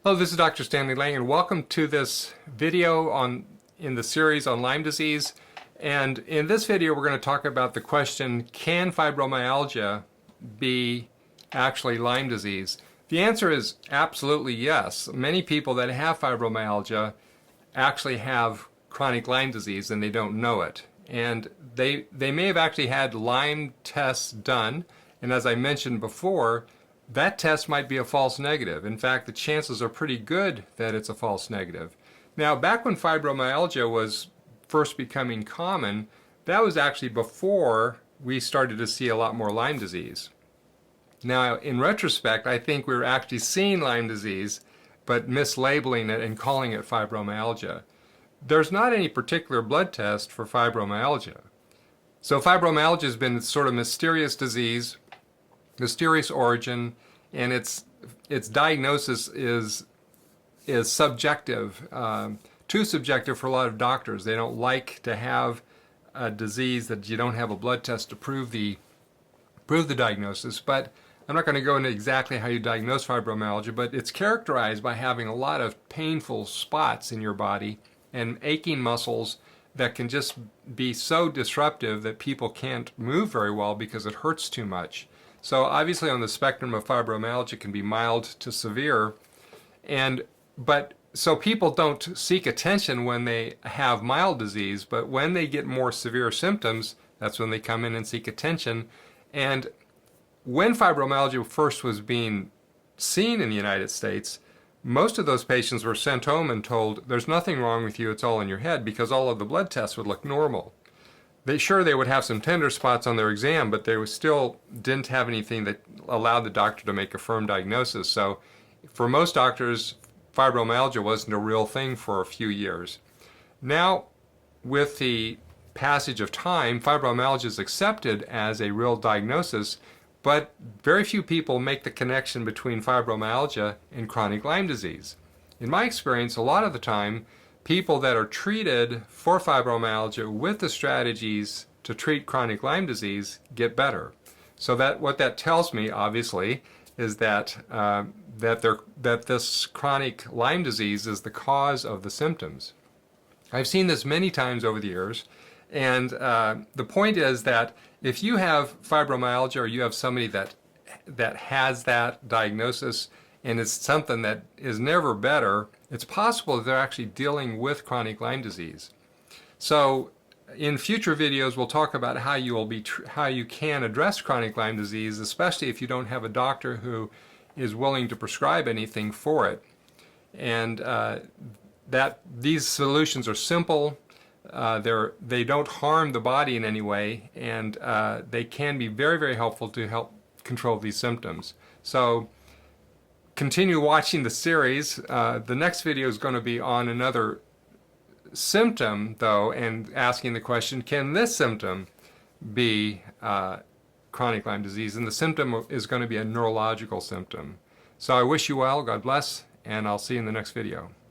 Hello, this is Dr. Stanley Lang, and welcome to this video in the series on Lyme disease. And in this video, we're going to talk about the question, can fibromyalgia be actually Lyme disease? The answer is absolutely yes. Many people that have fibromyalgia actually have chronic Lyme disease and they don't know it. And they may have actually had Lyme tests done, and as I mentioned before, that test might be a false negative. In fact, the chances are pretty good that it's a false negative. Now, back when fibromyalgia was first becoming common, that was actually before we started to see a lot more Lyme disease. Now, in retrospect, I think we were actually seeing Lyme disease, but mislabeling it and calling it fibromyalgia. There's not any particular blood test for fibromyalgia. So fibromyalgia has been sort of mysterious disease, mysterious origin, and its diagnosis is subjective, too subjective for a lot of doctors. They don't like to have a disease that you don't have a blood test to prove the diagnosis. But I'm not going to go into exactly how you diagnose fibromyalgia, but it's characterized by having a lot of painful spots in your body and aching muscles that can just be so disruptive that people can't move very well because it hurts too much. So obviously on the spectrum of fibromyalgia, it can be mild to severe, so people don't seek attention when they have mild disease, but when they get more severe symptoms, that's when they come in and seek attention. And when fibromyalgia first was being seen in the United States, most of those patients were sent home and told, there's nothing wrong with you, it's all in your head, because all of the blood tests would look normal. They would have some tender spots on their exam, but they still didn't have anything that allowed the doctor to make a firm diagnosis. So for most doctors, fibromyalgia wasn't a real thing for a few years. Now, with the passage of time, fibromyalgia is accepted as a real diagnosis, but very few people make the connection between fibromyalgia and chronic Lyme disease. In my experience, a lot of the time, people that are treated for fibromyalgia with the strategies to treat chronic Lyme disease get better. So what that tells me, obviously, is that this chronic Lyme disease is the cause of the symptoms. I've seen this many times over the years, and the point is that if you have fibromyalgia or you have somebody that has that diagnosis and it's something that is never better, it's possible that they're actually dealing with chronic Lyme disease. So in future videos, we'll talk about how you can address chronic Lyme disease, especially if you don't have a doctor who is willing to prescribe anything for it. And that these solutions are simple. They don't harm the body in any way, and they can be very, very helpful to help control these symptoms. So continue watching the series. The next video is going to be on another symptom, though, and asking the question, can this symptom be chronic Lyme disease? And the symptom is going to be a neurological symptom. So I wish you well, God bless, and I'll see you in the next video.